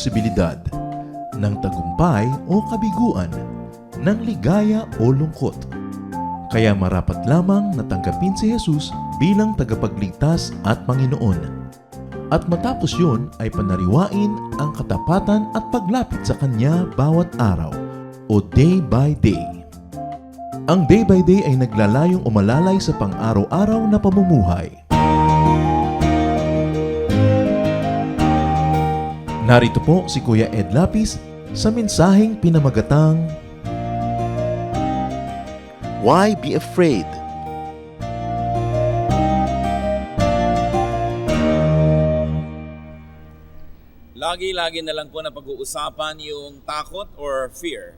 posibilidad ng tagumpay o kabiguan, ng ligaya o lungkot. Kaya marapat lamang natanggapin si Jesus bilang tagapagligtas at Panginoon. At matapos yun ay panariwain ang katapatan at paglapit sa Kanya bawat araw o day by day. Ang day by day ay naglalayong umalalay sa pang-araw-araw na pamumuhay. Narito po si Kuya Ed Lapis sa mensaheng pinamagatang Why Be Afraid? Lagi-lagi na lang po na pag-uusapan yung takot or fear.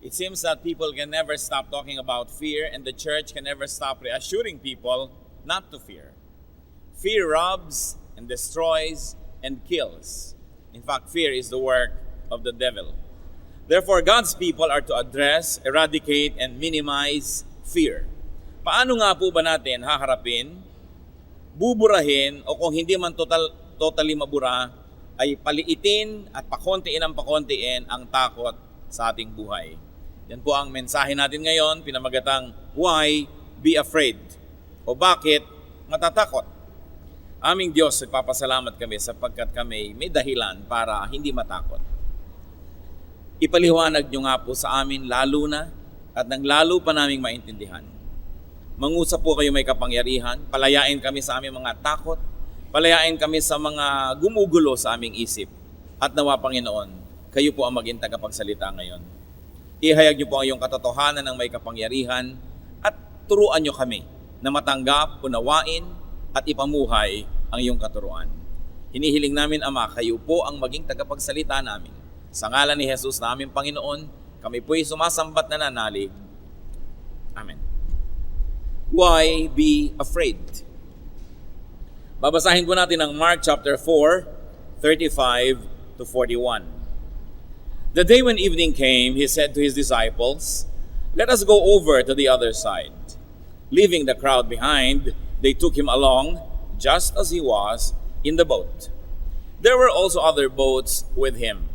It seems that people can never stop talking about fear and the church can never stop reassuring people not to fear. Fear robs and destroys and kills. In fact, fear is the work of the devil. Therefore, God's people are to address, eradicate, and minimize fear. Paano nga po ba natin haharapin, buburahin, o kung hindi man totally mabura, ay paliitin at pakontiin ang takot sa ating buhay? Yan po ang mensahe natin ngayon, pinamagatang Why Be Afraid? O bakit matatakot? Aming Diyos, nagpapasalamat kami sapagkat kami may dahilan para hindi matakot. Ipaliwanag niyo nga po sa amin lalo na at nang lalo pa naming maintindihan. Mangusap po kayo may kapangyarihan, palayain kami sa aming mga takot, palayain kami sa mga gumugulo sa aming isip. At nawa, Panginoon, kayo po ang maging tagapagsalita ngayon. Ihayag niyo po ang iyong katotohanan ng may kapangyarihan at turuan niyo kami na matanggap, unawain, at ipamuhay ang iyong katuruan. Hinihiling namin, Ama, kayo po ang maging tagapagsalita namin. Sa ngalan ni Jesus na aming Panginoon, kami po'y sumasambat na nanalig. Amen. Why be afraid? Babasahin po natin ang Mark chapter 4, 35 to 41. The day when evening came, he said to his disciples, "Let us go over to the other side." Leaving the crowd behind, they took him along, just as he was, in the boat. There were also other boats with him.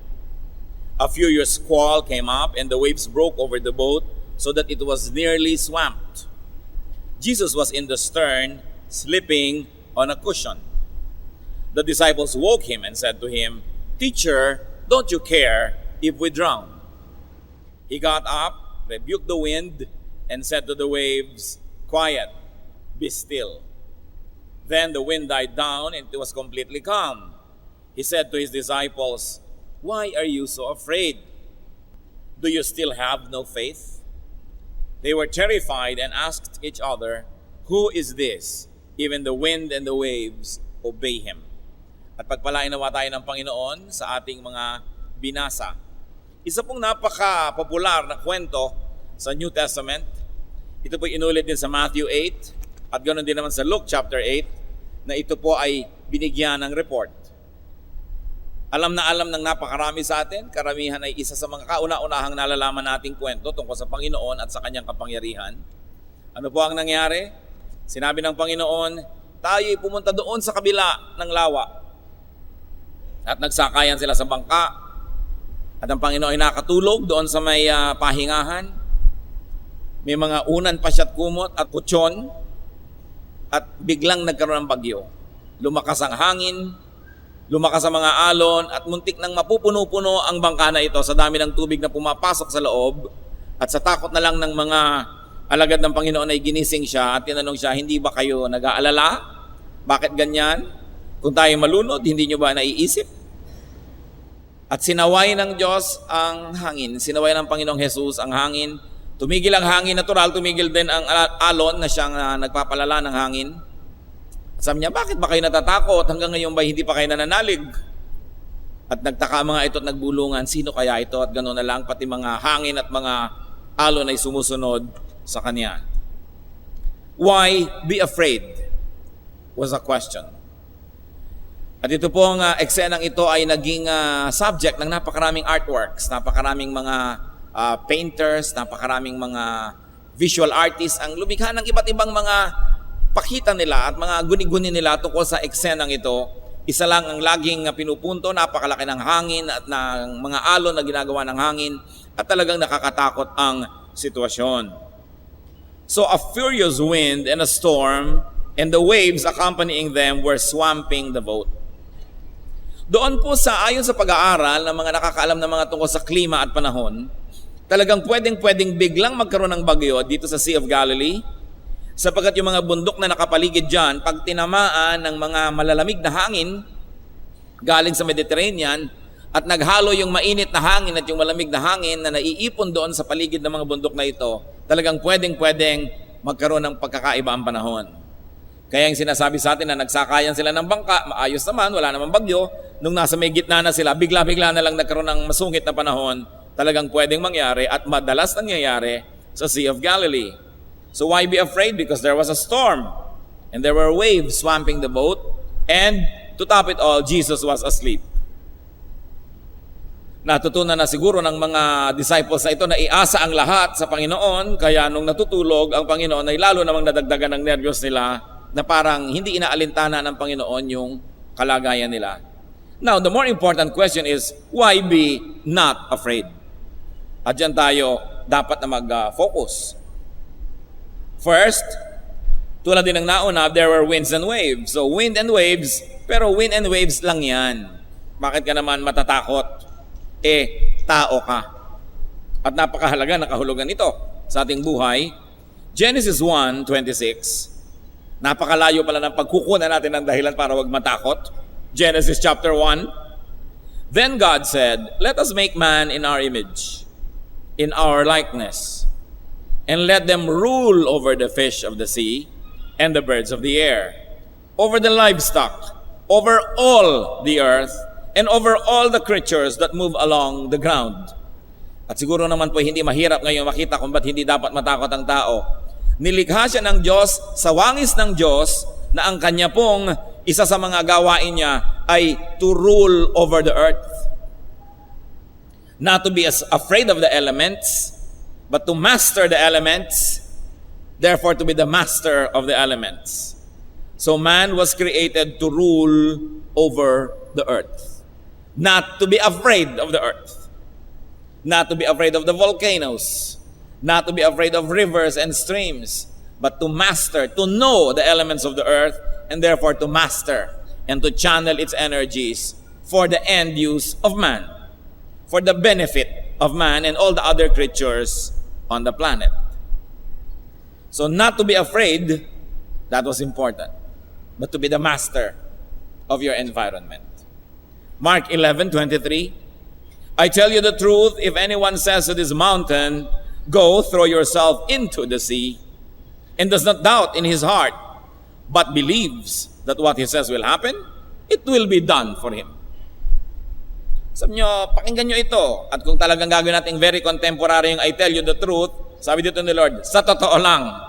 A furious squall came up, and the waves broke over the boat, so that it was nearly swamped. Jesus was in the stern, sleeping on a cushion. The disciples woke him and said to him, "Teacher, don't you care if we drown?" He got up, rebuked the wind, and said to the waves, "Quiet, be still." Then the wind died down and it was completely calm. He said to his disciples, "Why are you so afraid? Do you still have no faith?" They were terrified and asked each other, "Who is this? Even the wind and the waves obey him." At pagpalain nawa tayo ng Panginoon sa ating mga binasa. Isa pong napaka-popular na kwento sa New Testament. Ito po inulit din sa Matthew 8 at ganoon din naman sa Luke chapter 8 na ito po ay binigyan ng report. Alam na alam ng napakarami sa atin, karamihan ay isa sa mga kauna-unahang nalalaman nating kwento tungkol sa Panginoon at sa kanyang kapangyarihan. Ano po ang nangyari? Sinabi ng Panginoon, tayo'y pumunta doon sa kabila ng lawa. At nagsakayan sila sa bangka. At ang Panginoon ay nakatulog doon sa may pahingahan. May mga unan pa siya't kumot at kutsyon. At biglang nagkaroon ng bagyo. Lumakas ang hangin, lumakas ang mga alon, at muntik nang mapupuno-puno ang bangka na ito sa dami ng tubig na pumapasok sa loob. At sa takot na lang ng mga alagad ng Panginoon ay ginising siya at tinanong siya, "Hindi ba kayo nag-aalala? Bakit ganyan? Kung tayo malunod, hindi nyo ba naiisip?" At sinaway ng Diyos ang hangin. Sinaway ng Panginoong Jesus ang hangin. Tumigil ang hangin natural, tumigil din ang alon na siyang nagpapalala ng hangin. At sabi niya, "Bakit ba kayo natatakot? Hanggang ngayon ba hindi pa kayo nananalig?" At nagtaka mga ito at nagbulungan, sino kaya ito? At gano'n na lang, pati mga hangin at mga alon ay sumusunod sa kanya. Why be afraid? Was a question. At ito pong eksenang ito ay naging subject ng napakaraming artworks, napakaraming mga painters, napakaraming mga visual artists ang lumikha ng iba't ibang mga pakita nila at mga guni-guni nila tungkol sa eksenang ito. Isa lang ang laging pinupunto, napakalaki ng hangin at ng mga alon na ginagawa ng hangin at talagang nakakatakot ang sitwasyon. So a furious wind and a storm and the waves accompanying them were swamping the boat. Doon po ayon sa pag-aaral ng mga nakakaalam na mga tungkol sa klima at panahon, talagang pwedeng biglang magkaroon ng bagyo dito sa Sea of Galilee, sapagkat yung mga bundok na nakapaligid dyan, pag tinamaan ng mga malalamig na hangin galing sa Mediterranean at naghalo yung mainit na hangin at yung malamig na hangin na naiipon doon sa paligid ng mga bundok na ito, talagang pwedeng magkaroon ng pagkakaiba ang panahon. Kaya yung sinasabi sa atin na nagsakayan sila ng bangka, maayos naman, wala namang bagyo, nung nasa may gitna na sila, bigla-bigla na lang nagkaroon ng masungit na panahon, talagang pwedeng mangyari at madalas nangyayari sa Sea of Galilee. So why be afraid? Because there was a storm and there were waves swamping the boat, and to top it all, Jesus was asleep. Natutunan na siguro ng mga disciples na ito na iasa ang lahat sa Panginoon, kaya nung natutulog ang Panginoon ay lalo namang nadagdagan ng nervyos nila na parang hindi inaalintana ng Panginoon yung kalagayan nila. Now, the more important question is, why be not afraid? At dyan tayo dapat na mag-focus. First, tulad din ng nauna, there were winds and waves. So, wind and waves, pero wind and waves lang yan. Bakit ka naman matatakot? Tao ka. At napakahalaga na kahulugan ito sa ating buhay. Genesis 1:26. Napakalayo pala ng pagkukunan natin ng dahilan para wag matakot. Genesis chapter 1. Then God said, "Let us make man in our image, in our likeness, and let them rule over the fish of the sea and the birds of the air, over the livestock, over all the earth, and over all the creatures that move along the ground." At siguro naman po hindi mahirap ngayon makita kung ba't hindi dapat matakot ang tao. Nilikha siya ng Diyos sa wangis ng Diyos na ang kanya pong isa sa mga gawain niya ay to rule over the earth. Not to be as afraid of the elements, but to master the elements, therefore to be the master of the elements. So man was created to rule over the earth. Not to be afraid of the earth. Not to be afraid of the volcanoes. Not to be afraid of rivers and streams. But to master, to know the elements of the earth, and therefore to master and to channel its energies for the end use of man, for the benefit of man and all the other creatures on the planet. So not to be afraid, that was important, but to be the master of your environment. Mark 11:23, I tell you the truth, if anyone says to this mountain, go throw yourself into the sea, and does not doubt in his heart, but believes that what he says will happen, it will be done for him. Sabi nyo, pakinggan nyo ito. At kung talagang gagawin natin very contemporary yung I tell you the truth, sabi dito ni Lord, sa totoo lang.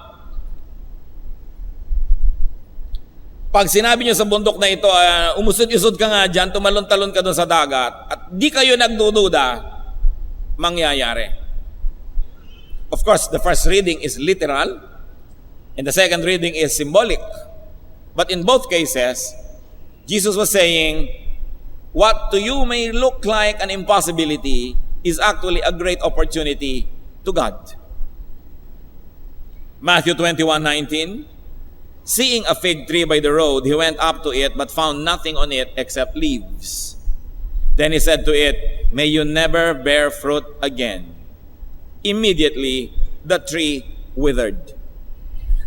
Pag sinabi nyo sa bundok na ito, umusod-usod ka nga dyan, tumalon-talon ka doon sa dagat, at di kayo nagdududa, mangyayari. Of course, the first reading is literal, and the second reading is symbolic. But in both cases, Jesus was saying, what to you may look like an impossibility is actually a great opportunity to God. Matthew 21:19, seeing a fig tree by the road, he went up to it but found nothing on it except leaves. Then he said to it, may you never bear fruit again. Immediately, the tree withered.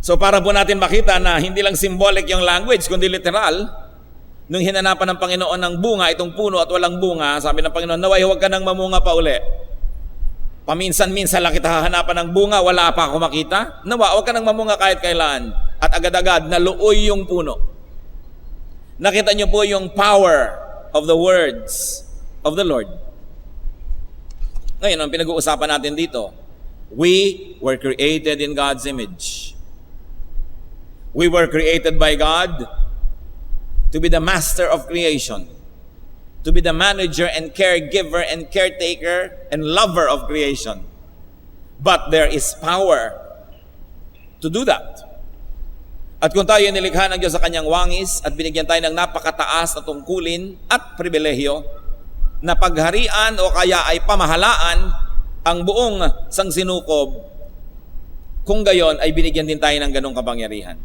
So para po natin makita na hindi lang symbolic yung language, kundi literal, nung hinanapan ng Panginoon ng bunga, itong puno at walang bunga, sabi ng Panginoon, naway huwag ka nang mamunga pa uli. Paminsan-minsan lang kita hahanapan ng bunga, wala pa ako makita. Nawa, huwag ka nang mamunga kahit kailan. At agad-agad, naluoy yung puno. Nakita niyo po yung power of the words of the Lord. Ngayon, ang pinag-uusapan natin dito, we were created in God's image. We were created by God to be the master of creation, to be the manager and caregiver and caretaker and lover of creation. But there is power to do that. At kung tayo nilikha ng Diyos sa kanyang wangis at binigyan tayo ng napakataas na tungkulin at pribilehyo na pagharian o kaya ay pamahalaan ang buong sangsinukob, kung gayon ay binigyan din tayo ng ganong kapangyarihan.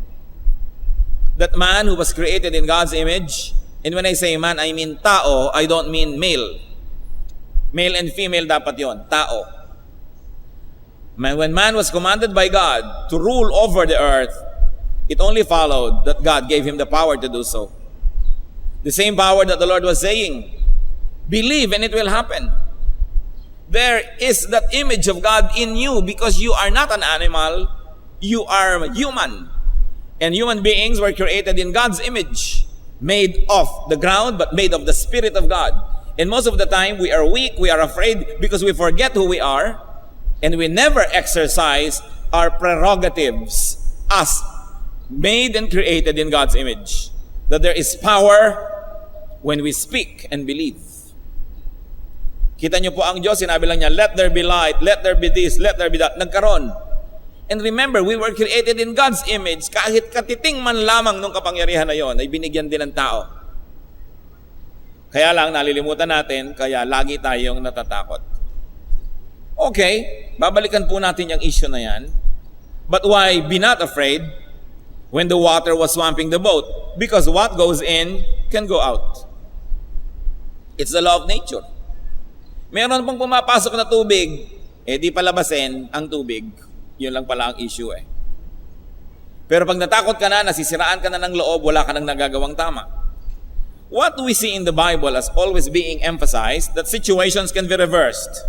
That man who was created in God's image, and when I say man, I mean tao, I don't mean male. Male and female dapat yon, tao. When man was commanded by God to rule over the earth, it only followed that God gave him the power to do so. The same power that the Lord was saying, believe and it will happen. There is that image of God in you because you are not an animal, you are human. And human beings were created in God's image, made of the ground but made of the Spirit of God. And most of the time we are weak, we are afraid because we forget who we are and we never exercise our prerogatives as made and created in God's image. That there is power when we speak and believe. Kita niyo po ang Diyos, sinabi lang niya, let there be light, let there be this, let there be that. Nagkaroon. And remember, we were created in God's image. Kahit katiting man lamang nung kapangyarihan na yon, ay binigyan din ng tao. Kaya lang, nalilimutan natin, kaya lagi tayong natatakot. Okay, babalikan po natin yung issue na yan. But why be not afraid when the water was swamping the boat? Because what goes in can go out. It's the law of nature. Meron pong pumapasok na tubig, di palabasin ang tubig. Yun lang pala ang issue eh. Pero pag natakot ka na, nasisiraan ka na ng loob, wala ka nang nagagawang tama. What we see in the Bible as always being emphasized, that situations can be reversed,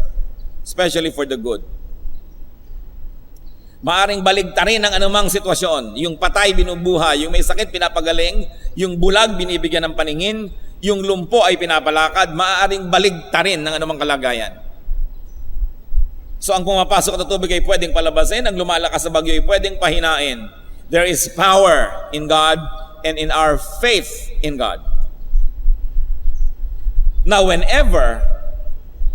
especially for the good. Maaring baligtarin ang anumang sitwasyon. Yung patay binubuhay, yung may sakit pinapagaling, yung bulag binibigyan ng paningin, yung lumpo ay pinapalakad, maaaring baligtarin ng anumang kalagayan. So ang pumapasok na tubig ay pwedeng palabasin, ang lumalakas sa bagyo ay pwedeng pahinain. There is power in God and in our faith in God. Now whenever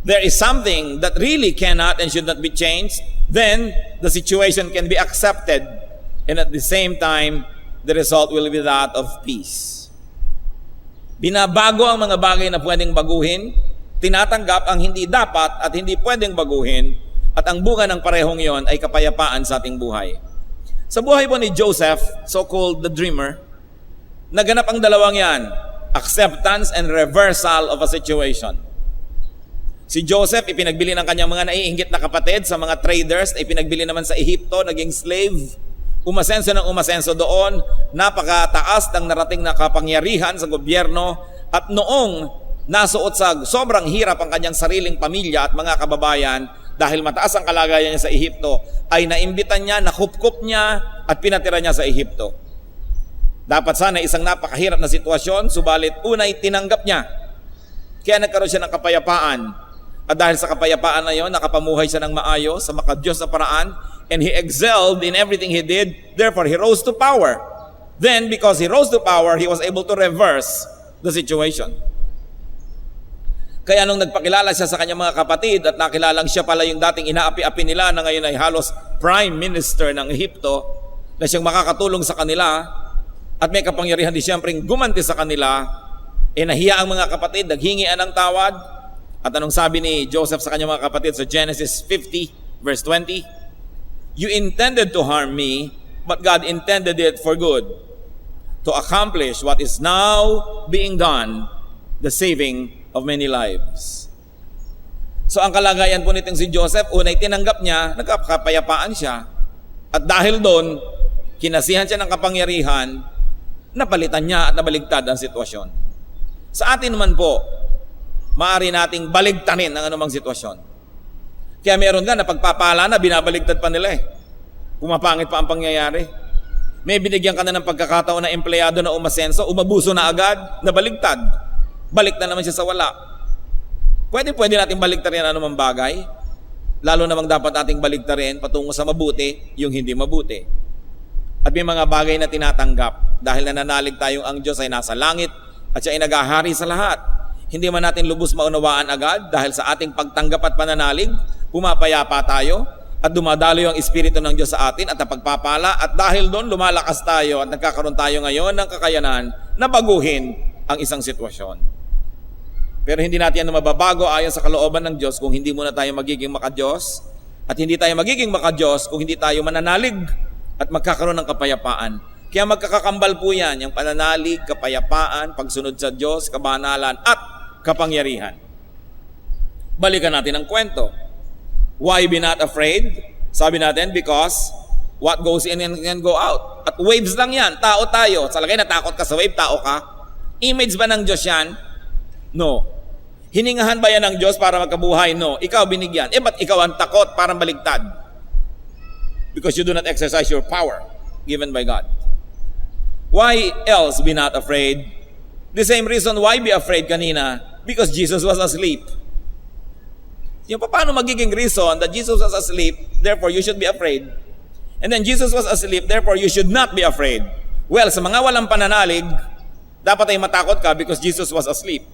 there is something that really cannot and should not be changed, then the situation can be accepted, and at the same time, the result will be that of peace. Binabago ang mga bagay na pwedeng baguhin, tinatanggap ang hindi dapat at hindi pwedeng baguhin, at ang bunga ng parehong yon ay kapayapaan sa ating buhay. Sa buhay po ni Joseph, so-called the dreamer, naganap ang dalawang yan, acceptance and reversal of a situation. Si Joseph, ipinagbili ng kanyang mga naiinggit na kapatid sa mga traders, ipinagbili naman sa Ehipto, naging slave, umasenso ng umasenso doon, napakataas ng narating na kapangyarihan sa gobyerno, at noong nasuot sa sobrang hirap ang kanyang sariling pamilya at mga kababayan, dahil mataas ang kalagayan niya sa Ehipto, ay naimbitan niya, nakupkup niya, at pinatira niya sa Ehipto. Dapat sana isang napakahirap na sitwasyon, subalit unay tinanggap niya. Kaya nagkaroon siya ng kapayapaan. At dahil sa kapayapaan na yon, nakapamuhay siya ng maayos, sa makadiyos na paraan, and he excelled in everything he did, therefore he rose to power. Then, because he rose to power, he was able to reverse the situation. Kaya nung nagpakilala siya sa kanyang mga kapatid at nakilalang siya pala yung dating inaapi-api nila na ngayon ay halos prime minister ng Ehipto, na siyang makakatulong sa kanila at may kapangyarihan din siyempre gumanti sa kanila, nahiya ang mga kapatid, naghingian ng tawad. At anong sabi ni Joseph sa kanyang mga kapatid sa Genesis 50 verse 20? You intended to harm me, but God intended it for good, to accomplish what is now being done, the saving of many lives. So ang kalagayan po nitong si Joseph, unay tinanggap niya, nagkapayapaan siya. At dahil doon, kinasihan siya ng kapangyarihan, napalitan niya at nabaligtad ang sitwasyon. Sa atin naman po, maaari nating baligtarin ang anumang sitwasyon. Kaya meron nga na pagpapala na, binabaligtad pa nila eh. Pumapangit pa ang pangyayari. May binigyan ka na ng pagkakataon na empleyado na umasenso, umabuso na agad, nabaligtad. Balik na naman siya sa wala. Pwede natin baligtarin ang anumang bagay. Lalo namang dapat nating baligtarin patungo sa mabuti, yung hindi mabuti. At may mga bagay na tinatanggap dahil nananalig tayong ang Diyos ay nasa langit at siya ay naghahari sa lahat. Hindi man natin lubos maunawaan agad dahil sa ating pagtanggap at pananalig, pumapayapa tayo. at dumadaloy ang Espiritu ng Diyos sa atin at napagpapala, at dahil doon lumalakas tayo at nagkakaroon tayo ngayon ng kakayanan na baguhin ang isang sitwasyon. Pero hindi natin yan mababago ayon sa kalooban ng Diyos kung hindi muna tayo magiging makadiyos, at hindi tayo magiging makadiyos kung hindi tayo mananalig at magkakaroon ng kapayapaan. Kaya magkakakambal po yan, yung pananalig, kapayapaan, pagsunod sa Diyos, kabanalan at kapangyarihan. Balikan natin ang kwento. Why be not afraid? Sabi natin, because what goes in can go out. At waves lang yan, tao tayo. Sa lagay natakot ka sa wave, tao ka. Image ba ng Diyos yan? No. Hiningahan ba yan ng Diyos para magkabuhay? No. Ikaw binigyan. Ba't ikaw ang takot parang baligtad? Because you do not exercise your power given by God. Why else be not afraid? The same reason why be afraid kanina, because Jesus was asleep. Yung paano magiging reason that Jesus was asleep, therefore you should be afraid. And then Jesus was asleep, therefore you should not be afraid. Well, sa mga walang pananalig, dapat ay matakot ka because Jesus was asleep.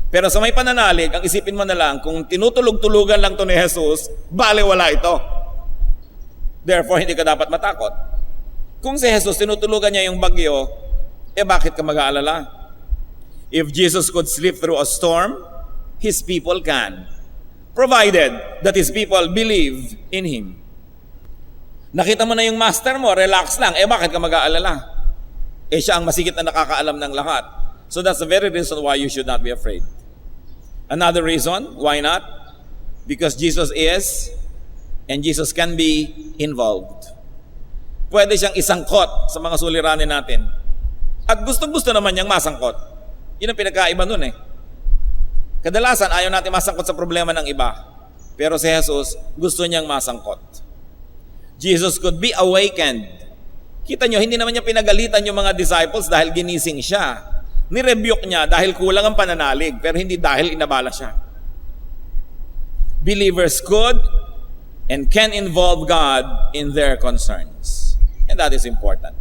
Pero sa may pananalig, ang isipin mo na lang, kung tinutulog-tulugan lang to ni Jesus, baliwala ito. Therefore, hindi ka dapat matakot. Kung si Jesus tinutulugan niya yung bagyo, bakit ka mag-aalala? If Jesus could sleep through a storm, His people can. Provided that His people believe in Him. Nakita mo na yung master mo, relax lang, bakit ka mag-aalala? Siya ang masigit na nakakaalam ng lahat. So that's the very reason why you should not be afraid. Another reason, why not? Because Jesus is, and Jesus can be involved. Pwede siyang isangkot sa mga suliranin natin. At gustong-gusto naman niyang masangkot. Yun ang pinagkaiba nun Kadalasan, ayaw natin masangkot sa problema ng iba. Pero si Jesus, gusto niyang masangkot. Jesus could be awakened. Kita nyo, hindi naman niya pinagalitan yung mga disciples dahil ginising siya. Nirebuke niya dahil kulang ang pananalig, pero hindi dahil inabala siya. Believers could and can involve God in their concerns. And that is important.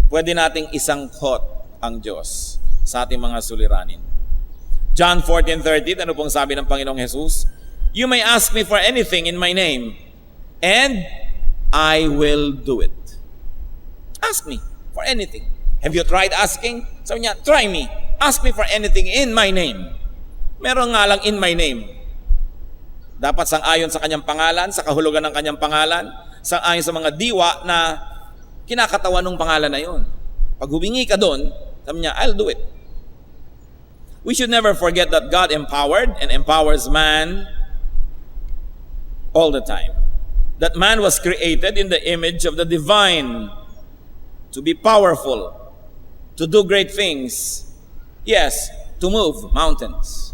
Pwede nating isangkot ang Diyos sa ating mga suliranin. John 14:30, ano pong sabi ng Panginoong Jesus? You may ask me for anything in my name, and I will do it. Ask me for anything. Have you tried asking? Sabi niya, try me. Ask me for anything in my name. Meron nga lang in my name. Dapat sang-ayon sa kanyang pangalan, sa kahulugan ng kanyang pangalan, sang-ayon sa mga diwa na kinakatawan ng pangalan na yon. Pag humingi ka doon, sabi niya, I'll do it. We should never forget that God empowered and empowers man all the time. That man was created in the image of the divine, to be powerful, to do great things, yes, to move mountains.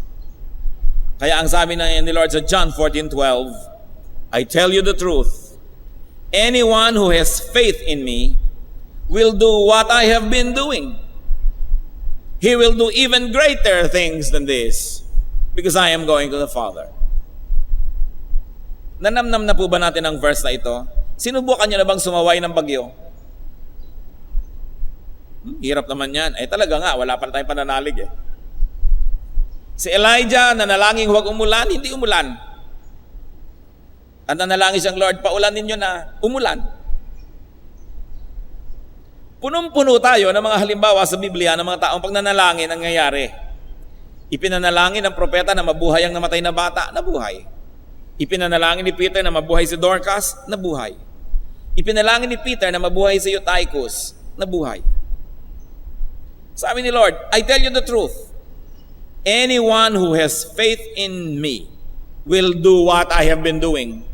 Kaya ang sabi na ni Lord sa John 14:12, I tell you the truth, anyone who has faith in me will do what I have been doing. He will do even greater things than this because I am going to the Father. Nanamnam na po ba natin ang verse na ito? Sinubukan niyo na bang sumaway ng bagyo? Hirap naman yan. Talaga nga, wala pa tayong pananalig Si Elijah, nanalangin huwag umulan, hindi umulan. At nanalangin siyang, Lord, paulanin niyo na umulan. Punong-puno tayo ng mga halimbawa sa Biblia ng mga taong pag nanalangin ang nangyayari. Ipinanalangin ng propeta na mabuhay ang namatay na bata, nabuhay. Ipinanalangin ni Peter na mabuhay si Dorcas, nabuhay. Ipinalangin ni Peter na mabuhay si Eutychus, nabuhay. Sabi ni Lord, I tell you the truth. Anyone who has faith in me will do what I have been doing.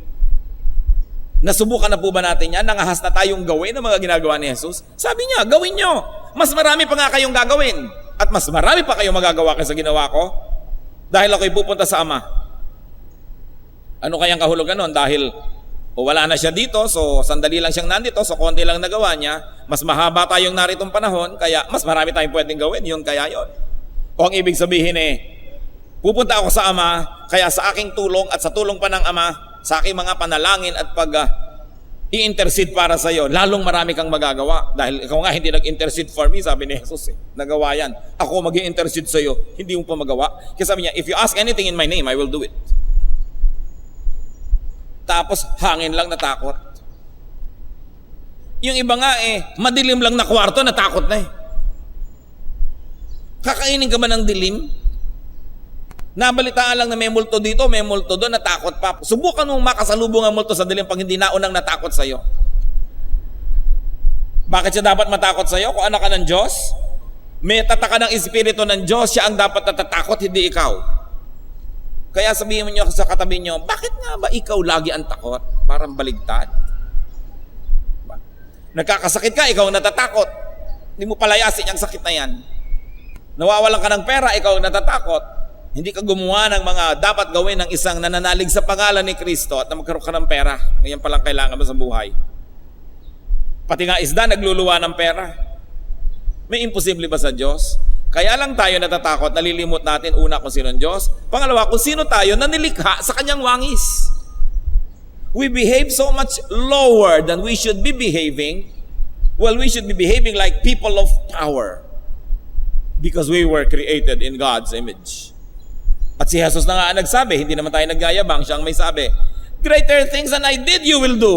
Nasubukan na po ba natin yan? Nangahas na tayong gawin ang mga ginagawa ni Jesus? Sabi niya, gawin nyo. Mas marami pa nga kayong gagawin. At mas marami pa kayong magagawa kaysa ginawa ko. Dahil ako'y pupunta sa Ama. Ano kayang kahulugan nun? Dahil wala na siya dito, so sandali lang siyang nandito, so konti lang nagawa niya. Mas mahaba tayong naritong panahon, kaya mas marami tayong pwedeng gawin. Yun kaya yun. O ang ibig sabihin pupunta ako sa Ama, kaya sa aking tulong at sa tulong pa ng Ama, sa aking mga panalangin at i-intercede para sa iyo, lalong marami kang magagawa. Dahil ikaw nga hindi nag-intercede for me, sabi ni Jesus nagawa yan. Ako mag-i-intercede sa iyo, hindi mo pa magawa. Kasi sabi niya, if you ask anything in my name, I will do it. Tapos hangin lang natakot. Yung iba nga madilim lang na kwarto, natakot na eh. Kakainin ka ba ng dilim? Nabalitaan lang na may multo dito, may multo doon, natakot pa. Subukan mong makasalubong ang multo sa dilim pag hindi naunang natakot sa'yo. Bakit siya dapat matakot sa'yo? Kung anak ka ng Diyos, may tataka ng Espiritu ng Diyos, siya ang dapat natatakot, hindi ikaw. Kaya sabihin mo nyo sa katabi nyo, bakit nga ba ikaw lagi ang takot? Parang baligtad. Nagkakasakit ka, ikaw natatakot. Hindi mo palayasin ang sakit na yan. Nawawalan ka ng pera, ikaw natatakot. Hindi ka gumawa ng mga dapat gawin ng isang nananalig sa pangalan ni Kristo at na magkaroon ka ng pera. Ngayon palang kailangan mo sa buhay. Pati nga isda, nagluluwa ng pera. May imposible ba sa Diyos? Kaya lang tayo natatakot, nalilimot natin una kung sino ang Diyos. Pangalawa, kung sino tayo na nilikha sa kanyang wangis. We behave so much lower than we should be behaving. Well, we should be behaving like people of power. Because we were created in God's image. At si Jesus na nga ang nagsabi, hindi naman tayo nagyayabang, siyang may sabi, greater things than I did, you will do.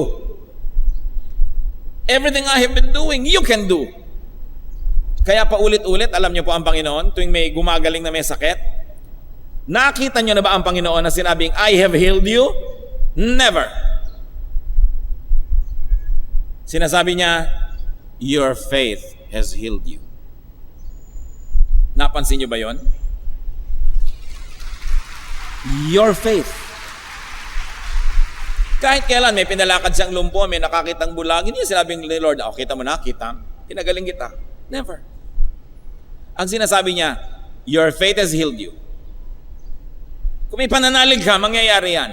Everything I have been doing, you can do. Kaya paulit-ulit, alam niyo po ang Panginoon, tuwing may gumagaling na may sakit, nakita niyo na ba ang Panginoon na sinabing, I have healed you? Never. Sinasabi niya, your faith has healed you. Napansin niyo ba yon? Your faith. Kahit kailan may pinalakad siyang lumpo, may nakakitang bulag, hindi sinabing ni Lord, kita mo na, kita. Pinagaling kita. Never. Ang sinasabi niya, your faith has healed you. Kung may pananalig ka, mangyayari yan.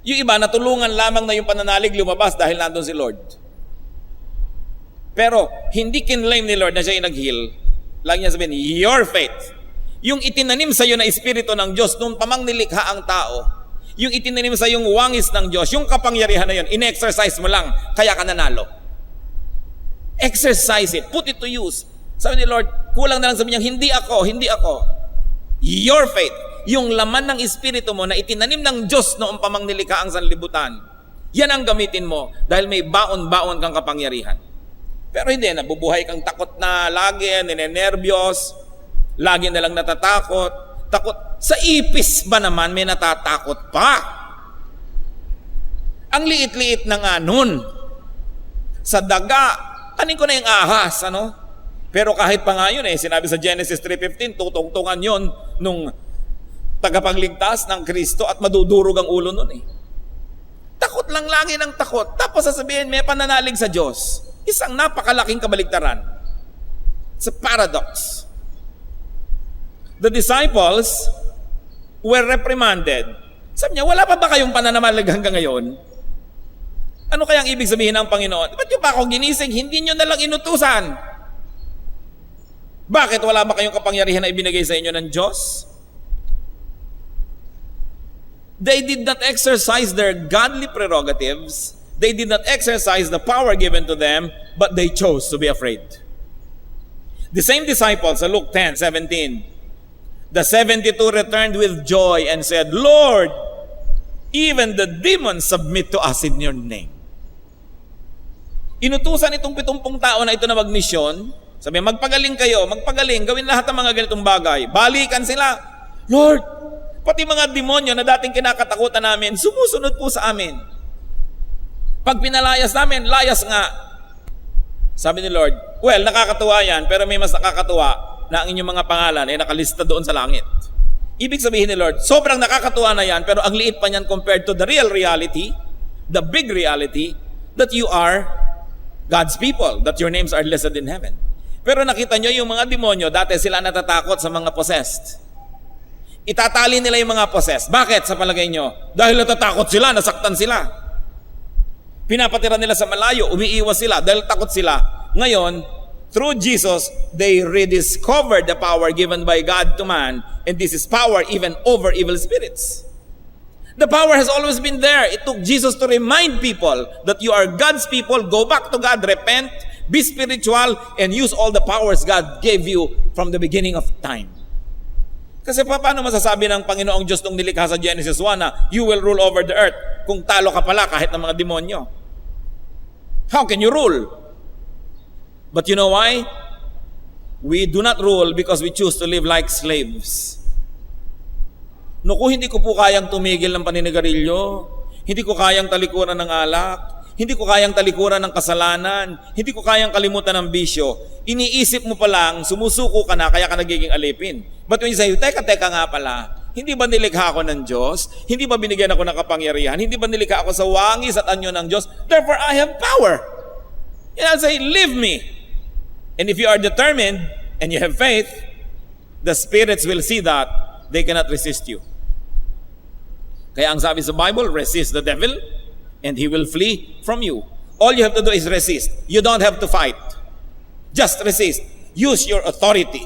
Yung iba, natulungan lamang na yung pananalig lumabas dahil nandun si Lord. Pero, hindi kinlaim ni Lord na siya yung nag-heal. Lagi niya sabihin, your faith. Yung itinanim sa iyo na Espiritu ng Diyos nung pamang nilikha ang tao, yung itinanim sa yung wangis ng Diyos, yung kapangyarihan na yun, in-exercise mo lang, kaya ka nanalo. Exercise it, put it to use. Sabi ni Lord, kulang na lang sabi niya, hindi ako. Your faith, yung laman ng Espiritu mo na itinanim ng Diyos noong pamang nilikha ang sanlibutan, yan ang gamitin mo dahil may baon-baon kang kapangyarihan. Pero hindi, nabubuhay kang takot na lagi, ninenervyos, lagi na lang natatakot. Takot. Sa ipis ba naman may natatakot pa? Ang liit-liit na nga nun. Sa daga, anin ko na yung ahas, ano? Pero kahit pa nga yun sinabi sa Genesis 3:15, tutungtungan yun nung tagapagligtas ng Kristo at madudurog ang ulo nun Takot lang lagi ng takot. Tapos sasabihin, may pananalig sa Diyos. Isang napakalaking kabaligtaran. It's a paradox. The disciples were reprimanded. Sabi niya, wala pa ba kayong pananamalig hanggang ngayon? Ano kayang ibig sabihin ng Panginoon? Ba't niyo pa ako ginising? Hindi niyo na lang inutusan. Bakit wala ba kayong kapangyarihan na ibinigay sa inyo ng Diyos? They did not exercise their godly prerogatives. They did not exercise the power given to them, but they chose to be afraid. The same disciples, sa Luke 10:17, the 72 returned with joy and said, Lord, even the demons submit to us in your name. Inutusan itong 70 tao na ito na magmisyon. Sabi, magpagaling kayo, gawin lahat ng mga ganitong bagay. Balikan sila. Lord, pati mga demonyo na dating kinakatakutan namin, sumusunod po sa amin. Pag pinalayas namin, layas nga. Sabi ni Lord, well, nakakatuwa yan, pero may mas nakakatuwa na ang inyong mga pangalan ay nakalista doon sa langit. Ibig sabihin ni Lord, sobrang nakakatuwa na yan, pero ang liit pa niyan compared to the real reality, the big reality, that you are God's people, that your names are listed in heaven. Pero nakita nyo yung mga demonyo, dati sila natatakot sa mga possessed. Itatali nila yung mga possessed. Bakit sa palagay nyo? Dahil natatakot sila, nasaktan sila. Pinapatira nila sa malayo, umiiwas sila dahil takot sila. Ngayon, through Jesus, they rediscovered the power given by God to man, and this is power even over evil spirits. The power has always been there. It took Jesus to remind people that you are God's people, go back to God, repent, be spiritual, and use all the powers God gave you from the beginning of time. Kasi paano masasabi ng Panginoong Diyos nung nilikha sa Genesis 1 na you will rule over the earth? kung talo ka pala kahit ng mga demonyo? How can you rule? But you know why? We do not rule because we choose to live like slaves. No, kung hindi ko po kayang tumigil ng paninigarilyo, hindi ko kayang talikuran ng alak, hindi ko kayang talikuran ng kasalanan, hindi ko kayang kalimutan ng bisyo, iniisip mo pa lang, sumusuko ka na, kaya ka nagiging alipin. But when you say, teka nga pala, hindi ba nilikha ako ng Diyos? Hindi ba binigyan ako ng kapangyarihan? Hindi ba nilikha ako sa wangis at anyo ng Diyos? Therefore, I have power. And I'll say, leave me. And if you are determined and you have faith, the spirits will see that they cannot resist you. Kaya ang sabi sa Bible, resist the devil and he will flee from you. All you have to do is resist. You don't have to fight. Just resist. Use your authority,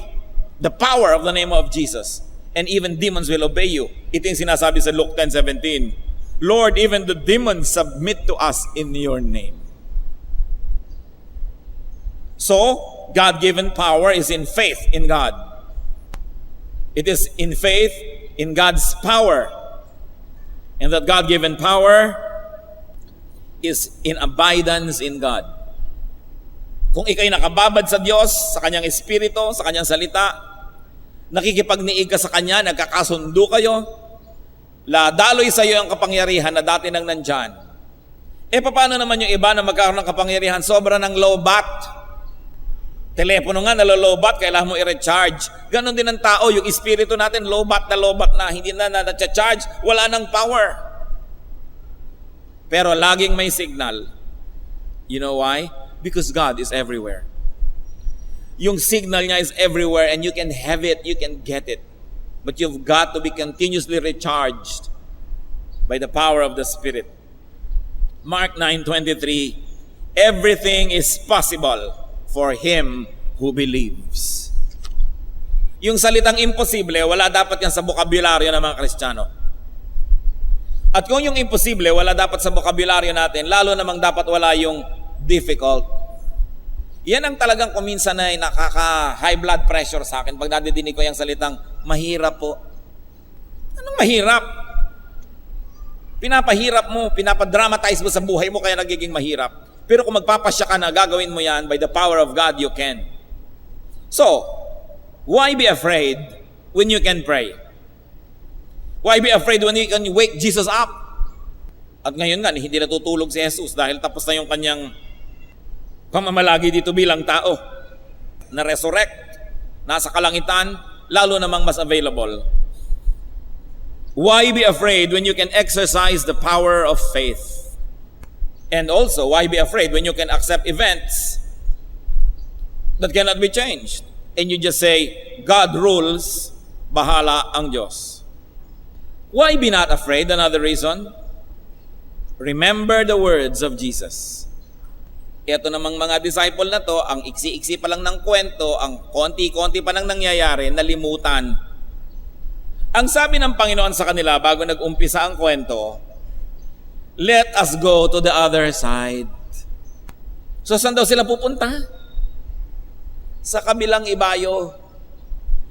the power of the name of Jesus, and even demons will obey you. Ito yung sinasabi sa Luke 10:17. Lord, even the demons submit to us in your name. So, God-given power is in faith in God. It is in faith in God's power. And that God-given power is in abidance in God. Kung ikay nakababad sa Diyos, sa Kanyang Espiritu, sa Kanyang salita, nakikipagniig ka sa Kanya, nagkakasundo kayo, daloy sa iyo ang kapangyarihan na dati nang nandyan. Paano naman yung iba na magkakaroon ng kapangyarihan? Sobra ng low-bat. Telepono nga, nalolobat, kailangan mo i-recharge. Ganon din ang tao, yung espiritu natin, low-bat na, hindi na na-charge, wala nang power. Pero laging may signal. You know why? Because God is everywhere. Yung signal niya is everywhere and you can have it, you can get it. But you've got to be continuously recharged by the power of the Spirit. Mark 9:23, everything is possible for him who believes. Yung salitang imposible, wala dapat yan sa bokabularyo ng mga Kristiyano. At kung yung imposible, wala dapat sa bokabularyo natin, lalo namang dapat wala yung difficult. Yan ang talagang kuminsan na nakaka-high blood pressure sa akin pag nadidinig ko yung salitang mahirap po. Anong mahirap? Pinapahirap mo, pinapadramatize mo sa buhay mo kaya nagiging mahirap. Pero kung magpapasya ka na, gagawin mo yan, by the power of God, you can. So, why be afraid when you can pray? Why be afraid when you can wake Jesus up? At ngayon nga, hindi natutulog si Jesus dahil tapos na yung kanyang pamamalagi dito bilang tao. Na-resurrect, nasa kalangitan, lalo namang mas available. Why be afraid when you can exercise the power of faith? And also, why be afraid when you can accept events that cannot be changed? And you just say, God rules, bahala ang Diyos. Why be not afraid? Another reason, remember the words of Jesus. Ito namang mga disciple na to, ang iksi-iksi pa lang ng kwento, ang konti-konti pa lang nangyayari, nalimutan. Ang sabi ng Panginoon sa kanila bago nag-umpisa ang kwento, let us go to the other side. So saan daw sila pupunta? Sa kabilang ibayo.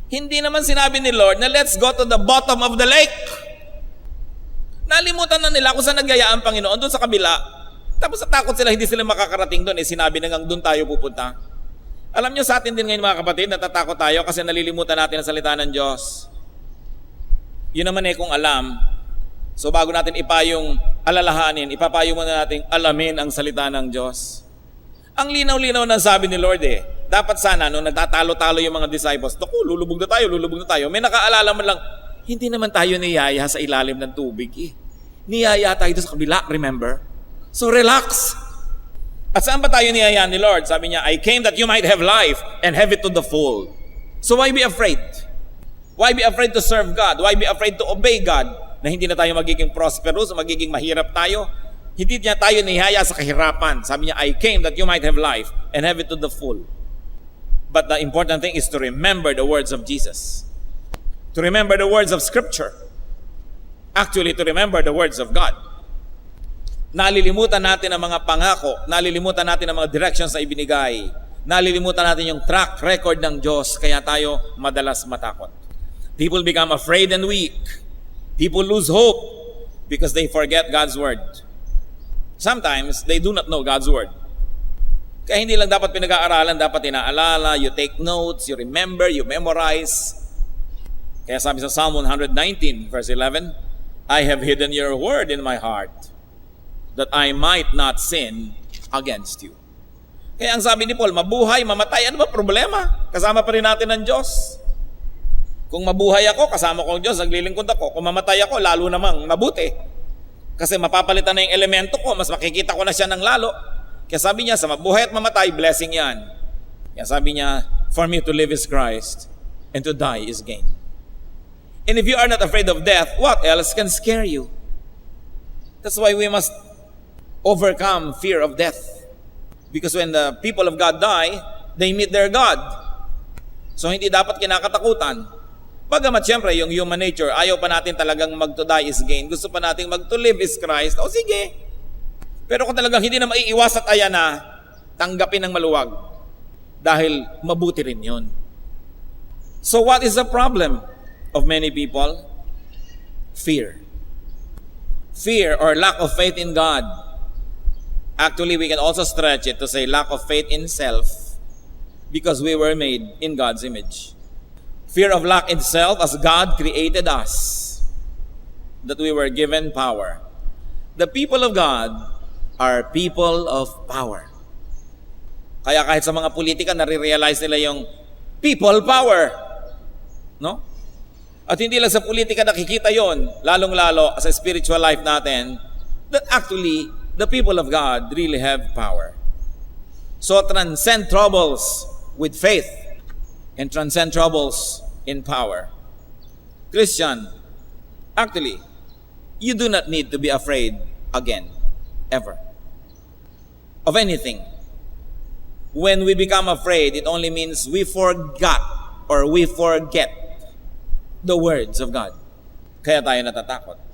Hindi naman sinabi ni Lord na let's go to the bottom of the lake. Nalimutan na nila kung saan nagyaya ang Panginoon, doon sa kabila. Tapos natakot sila, hindi sila makakarating doon. Sinabi na nga doon tayo pupunta. Alam nyo sa atin din ngayon mga kapatid, natatakot tayo kasi nalilimutan natin ang salita ng Diyos. Yun naman kung alam. So bago natin ipayong alalahanin, ipapayo muna natin alamin ang salita ng Diyos. Ang linaw-linaw na sabi ni Lord dapat sana nung nagtatalo-talo yung mga disciples, naku, lulubog na tayo. May nakaalala man lang, hindi naman tayo niyaya sa ilalim ng tubig Niyaya tayo sa kabila, remember? So relax. At saan ba tayo niyaya ni Lord? Sabi niya, I came that you might have life and have it to the full. So why be afraid? Why be afraid to serve God? Why be afraid to obey God? Na hindi na tayo magiging prosperous, magiging mahirap tayo. Hindi niya tayo nihaya sa kahirapan. Sabi niya, I came that you might have life and have it to the full. But the important thing is to remember the words of Jesus. To remember the words of Scripture. Actually, to remember the words of God. Nalilimutan natin ang mga pangako. Nalilimutan natin ang mga directions na ibinigay. Nalilimutan natin yung track record ng Diyos. Kaya tayo madalas matakot. People become afraid and weak. People lose hope. because they forget God's word. Sometimes, they do not know God's word. Kaya hindi lang dapat pinag-aaralan, dapat inaalala, you take notes, you remember, you memorize. Kaya sabi sa Psalm 119, verse 11, I have hidden your word in my heart, that I might not sin against you. Kaya ang sabi ni Paul, mabuhay, mamatay, ano ba problema? Kasama pa rin natin ang Diyos. Kung mabuhay ako, kasama ko ang Diyos, naglilingkod ako. Kung mamatay ako, lalo namang mabuti. Kasi mapapalitan na yung elemento ko, mas makikita ko na siya ng lalo. Kaya sabi niya, sa mabuhay at mamatay, blessing yan. Kaya sabi niya, for me to live is Christ, and to die is gain. And if you are not afraid of death, what else can scare you? That's why we must overcome fear of death. Because when the people of God die, they meet their God. So hindi dapat kinakatakutan. Bagamat siyempre, yung human nature, ayaw pa natin talagang mag-to die is gain. Gusto pa natin mag-to live is Christ. O sige. Pero kung talagang hindi na maiiwas at ayan na, tanggapin ng maluwag. Dahil mabuti rin yun. So what is the problem of many people? Fear. Fear or lack of faith in God. Actually, we can also stretch it to say lack of faith in self because we were made in God's image. Fear of lack in self as God created us, that we were given power. The people of God are people of power. Kaya kahit sa mga politika, nare-realize nila yung people power. No? At hindi lang sa politika nakikita yon, lalong-lalo sa spiritual life natin, that actually, the people of God really have power. So transcend troubles with faith and transcend troubles in power. Christian, actually, you do not need to be afraid again, ever, of anything. When we become afraid, it only means we forgot or we forget the words of God. Kaya tayo natatakot.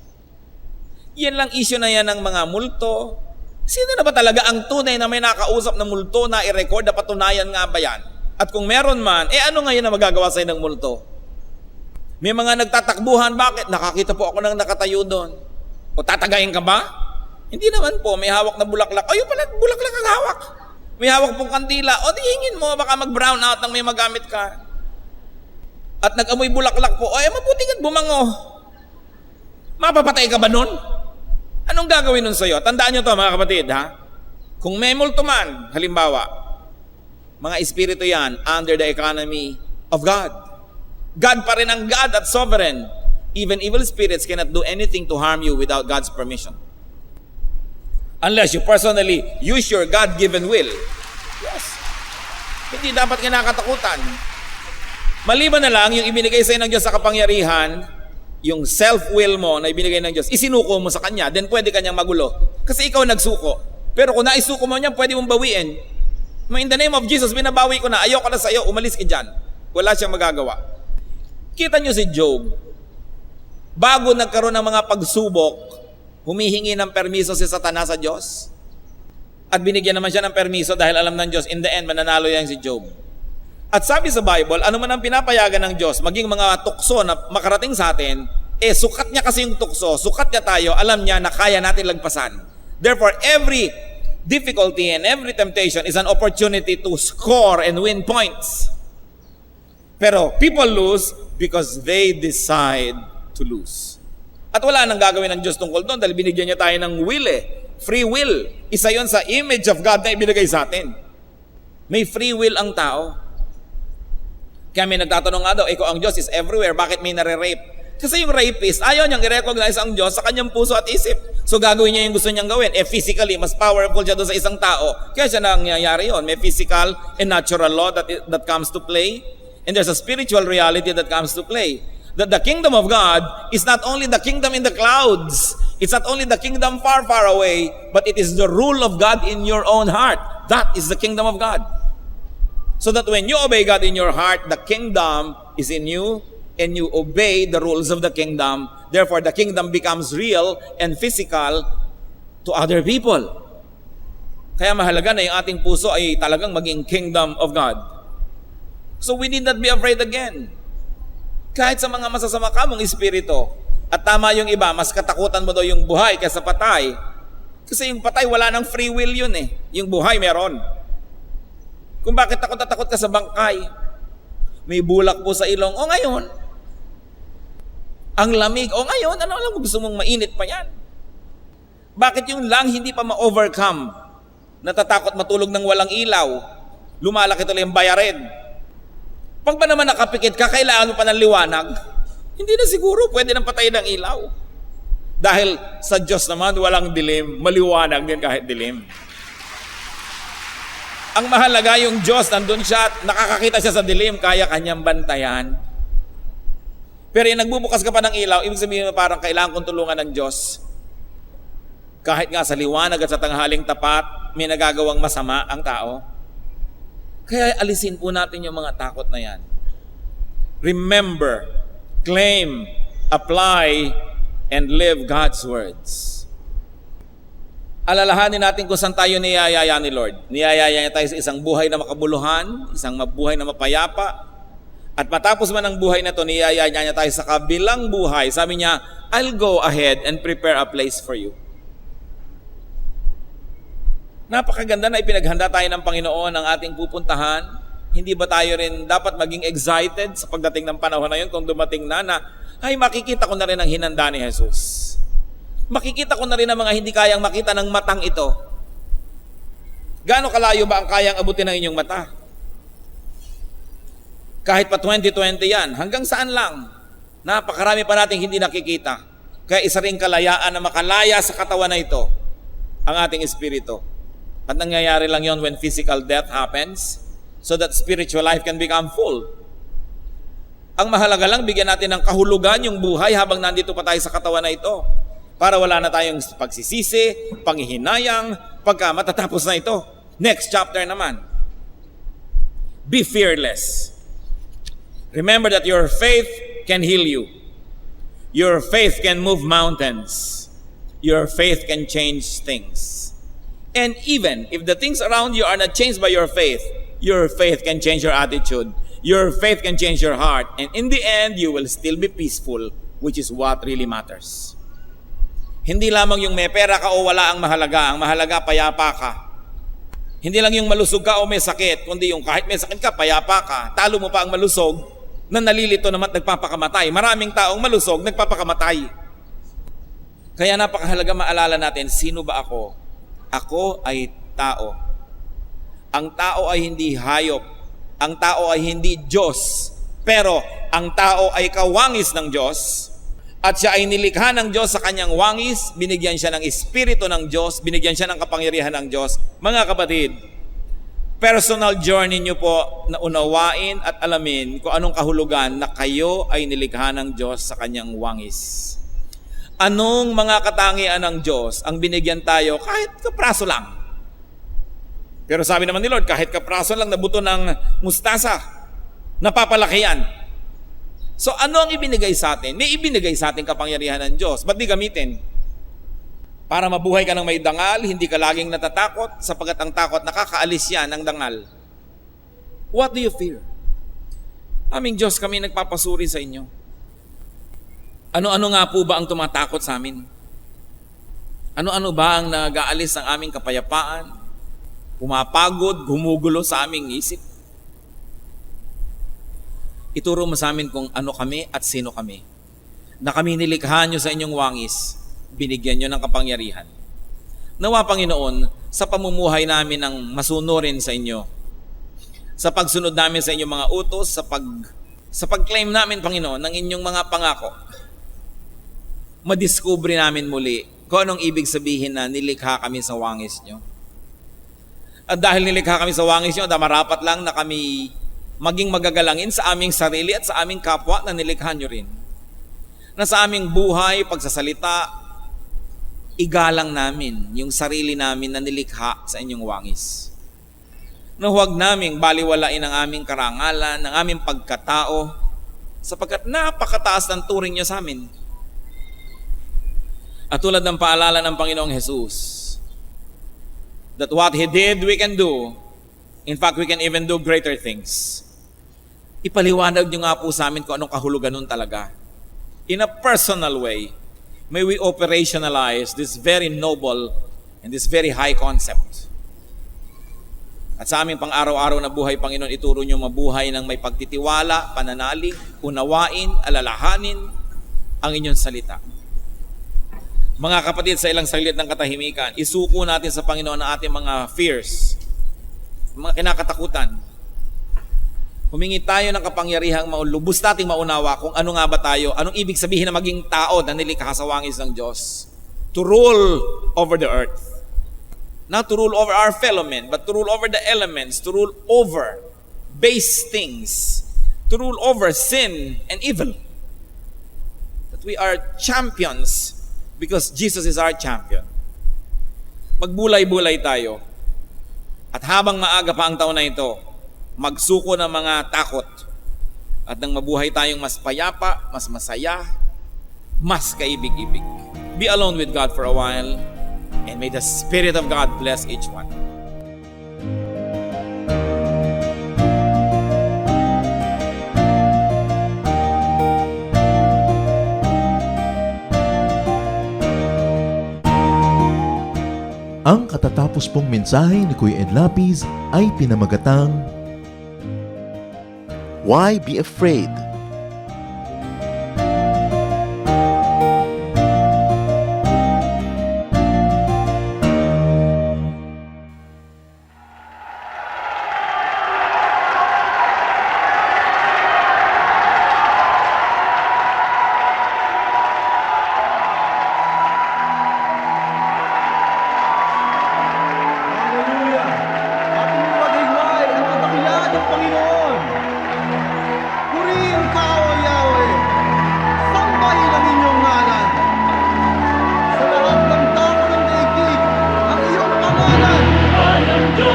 Yan lang issue na yan ng mga multo. Sino na ba talaga ang tunay na may nakausap na multo na i-record na patunayan nga ba yan? At kung meron man, ano ngayon na magagawa sa'yo ng multo? May mga nagtatakbuhan, bakit? Nakakita po ako ng nakatayo doon. O tatagayin ka ba? Hindi naman po, may hawak na bulaklak. Ayun pala, bulaklak ang hawak. May hawak pong kandila. O di hingin mo, baka mag-brown out nang may magamit ka. At nag-amoy bulaklak po, mabuti ka't bumango. Mapapatay ka ba nun? Anong gagawin nun sa'yo? Tandaan nyo to mga kapatid, ha? Kung may multo man, halimbawa, mga espiritu yan under the economy of God. God pa rin ang God at sovereign. Even evil spirits cannot do anything to harm you without God's permission. Unless you personally use your God-given will. Yes. Hindi dapat kinakatakutan. Maliban na lang yung ibinigay sa'yo ng Diyos sa kapangyarihan, yung self-will mo na ibinigay ng Diyos, isinuko mo sa Kanya, then pwede Kanyang magulo. Kasi ikaw nagsuko. Pero kung naisuko mo niya, pwede mong bawiin. In the name of Jesus, binabawi ko na, ayoko na sa iyo, umalis ka dyan. Wala siyang magagawa. Kita nyo si Job, bago nagkaroon ng mga pagsubok, humihingi ng permiso si Satanas sa Diyos. At binigyan naman siya ng permiso dahil alam ng Diyos, in the end, mananalo yan si Job. At sabi sa Bible, ano man ang pinapayagan ng Diyos, maging mga tukso na makarating sa atin, sukat niya kasi yung tukso, sukat niya tayo, alam niya na kaya natin lagpasan. Therefore, every difficulty and every temptation is an opportunity to score and win points. Pero people lose because they decide to lose. At wala nang gagawin ng Diyos tungkol doon dahil binigyan niya tayo ng will Free will. Isa yon sa image of God na ibinigay sa atin. May free will ang tao. Kaya may nagtatanong nga daw, kung ang Diyos is everywhere, bakit may nare-rape? Kasi yung rapist, ayaw niyang i-recognize ang Diyos sa kanyang puso at isip. So gagawin niya yung gusto niyang gawin. Physically, mas powerful siya doon sa isang tao. Kaya siya nangyayari yun. May physical and natural law that comes to play. And there's a spiritual reality that comes to play. That the kingdom of God is not only the kingdom in the clouds. It's not only the kingdom far, far away, but it is the rule of God in your own heart. That is the kingdom of God. So that when you obey God in your heart, the kingdom is in you, and you obey the rules of the kingdom. Therefore, the kingdom becomes real and physical to other people. Kaya mahalaga na yung ating puso ay talagang maging kingdom of God. So we need not be afraid again. Kahit sa mga masasama ka mong espiritu, At tama yung iba, mas katakutan mo daw yung buhay kaysa patay. Kasi yung patay, wala nang free will yun eh. Yung buhay, meron. Kung bakit takot na takot ka sa bangkay, may bulak po sa ilong, o ngayon, ang lamig, o ngayon, ano alam mo, gusto mong mainit pa yan. Bakit yung lang hindi pa ma-overcome? Natatakot matulog ng walang ilaw, lumalaki tuloy yung bayarin. Pag ba naman nakapikit ka, kailangan mo pa ng liwanag? Hindi na siguro, pwede nang patayin ng ilaw. Dahil sa Diyos naman, walang dilim, maliwanag din kahit dilim. Ang mahalaga yung Diyos, nandun siya at nakakakita siya sa dilim, kaya kanyang bantayan. Pero yung nagbubukas ka pa ng ilaw, ibig sabihin parang kailangan kong tulungan ng Diyos. Kahit nga sa liwanag at sa tanghaling tapat, may nagagawang masama ang tao. Kaya alisin po natin yung mga takot na yan. Remember, claim, apply, and live God's words. Alalahanin natin kung saan tayo niyayaya ni Lord. Niyayaya niya tayo sa isang buhay na makabuluhan, isang buhay na mapayapa. At matapos man ang buhay na ito, niyayaya niya tayo sa kabilang buhay. Sabi niya, I'll go ahead and prepare a place for you. Napakaganda na ipinaghanda tayo ng Panginoon ang ating pupuntahan. Hindi ba tayo rin dapat maging excited sa pagdating ng panahon na yun kung dumating na ay makikita ko na rin ang hinanda ni Jesus. Makikita ko na rin ang mga hindi kayang makita ng matang ito. Gaano kalayo ba ang kayang abutin ng inyong mata? Kahit pa 2020 yan, hanggang saan lang? Napakarami pa nating hindi nakikita. Kaya isa ring kalayaan na makalaya sa katawan na ito, ang ating espiritu. At nangyayari lang yon when physical death happens, so that spiritual life can become full. Ang mahalaga lang, bigyan natin ng kahulugan yung buhay habang nandito pa tayo sa katawan na ito. Para wala na tayong pagsisisi, panghihinayang, pagka matatapos na ito. Next chapter naman. Be fearless. Remember that your faith can heal you. Your faith can move mountains. Your faith can change things. And even if the things around you are not changed by your faith can change your attitude. Your faith can change your heart. And in the end, you will still be peaceful, which is what really matters. Hindi lamang yung may pera ka o wala ang mahalaga. Ang mahalaga, payapa ka. Hindi lang yung malusog ka o may sakit, kundi yung kahit may sakit ka, payapa ka. Talo mo pa ang malusog na nalilito naman at nagpapakamatay. Maraming taong malusog, nagpapakamatay. Kaya napakahalaga maalala natin, sino ba ako? Ako ay tao. Ang tao ay hindi hayop. Ang tao ay hindi Diyos. Pero ang tao ay kawangis ng Diyos. At siya ay nilikha ng Diyos sa kanyang wangis. Binigyan siya ng Espiritu ng Diyos. Binigyan siya ng kapangyarihan ng Diyos. Mga kapatid, personal journey niyo po na unawain at alamin kung anong kahulugan na kayo ay nilikha ng Diyos sa kanyang wangis. Anong mga katangian ng Diyos ang binigyan tayo kahit kapraso lang? Pero sabi naman ni Lord, kahit kapraso lang na buto ng mustasa, napapalaki yan. So ano ang ibinigay sa atin? May ibinigay sa atin kapangyarihan ng Diyos. Ba't di gamitin? Para mabuhay ka ng may dangal, hindi ka laging natatakot, sapagat ang takot nakakaalis yan ng dangal. What do you fear? Aming Diyos, kami nagpapasuri sa inyo. Ano-ano nga po ba ang tumatakot sa amin? Ano-ano ba ang nag-aalis ng aming kapayapaan? Pumapagod, gumugulo sa aming isip? Ituro mo sa amin kung ano kami at sino kami. Na kami nilikha nyo sa inyong wangis, binigyan nyo ng kapangyarihan. Nawa, Panginoon, sa pamumuhay namin ng masunurin sa inyo, sa pagsunod namin sa inyong mga utos, sa pag-claim namin, Panginoon, ng inyong mga pangako, madiskubre namin muli kung anong ibig sabihin na nilikha kami sa wangis nyo. At dahil nilikha kami sa wangis nyo, marapat lang na kami maging magagalangin sa aming sarili at sa aming kapwa na nilikha nyo rin. Na sa aming buhay, pagsasalita, igalang namin yung sarili namin na nilikha sa inyong wangis. Na huwag naming baliwalain ang aming karangalan, ang aming pagkatao, sapagkat napakataas ng turing nyo sa amin. At tulad ng paalala ng Panginoong Jesus, that what He did, we can do. In fact, we can even do greater things. Ipaliwanag nyo nga po sa amin kung anong kahulugan nun talaga. in a personal way, may we operationalize this very noble and this very high concept. At sa aming pang-araw-araw na buhay, Panginoon, ituro niyo mabuhay ng may pagtitiwala, pananalig, unawain, alalahanin ang inyong salita. Mga kapatid, sa ilang saglit ng katahimikan, isuko natin sa Panginoon ang ating mga fears, mga kinakatakutan. Humingi tayo ng kapangyarihang lubos nating maunawa kung ano nga ba tayo, anong ibig sabihin na maging tao na nilikha sa wangis ng Diyos. To rule over the earth. Not to rule over our fellow men, but to rule over the elements, to rule over base things, to rule over sin and evil. That we are champions because Jesus is our champion. Magbulay-bulay tayo. At habang maaga pa ang taon na ito, magsuko ng mga takot at nang mabuhay tayong mas payapa, mas masaya, mas kaibig-ibig. Be alone with God for a while, and may the Spirit of God bless each one. Ang katatapos pong mensahe ni Kuya Ed Lapiz ay pinamagatang Why Be Afraid? Hallelujah! Ating magayway ang kadakilaan ng Panginoon. Purihin ka, O Yahweh. Sambahin ang inyong ngalan. Sa lahat ng tao ng daigdig, ang iyong pangalan. Mabuhay ang Diyos!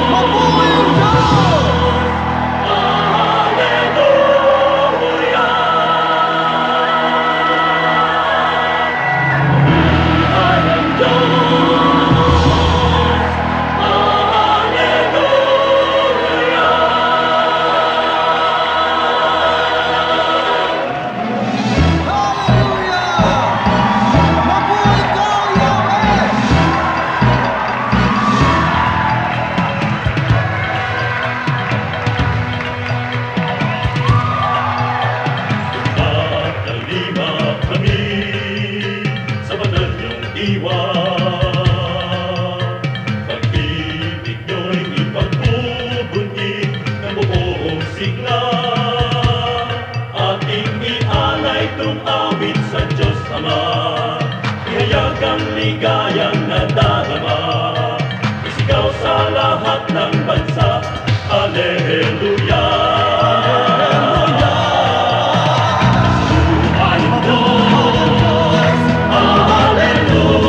Hallelujah! Mabuhay ka, O Yahweh! Kalima kami sa banal niyong diwa. Pag-ibig niyo'y ipagbubuti ng buong sigla. Ating ialay tumawid sa Diyos Ama. Ihayag ang ligayang nadarama. Isigaw sa lahat ng bansa. Hallelujah! Hallelujah!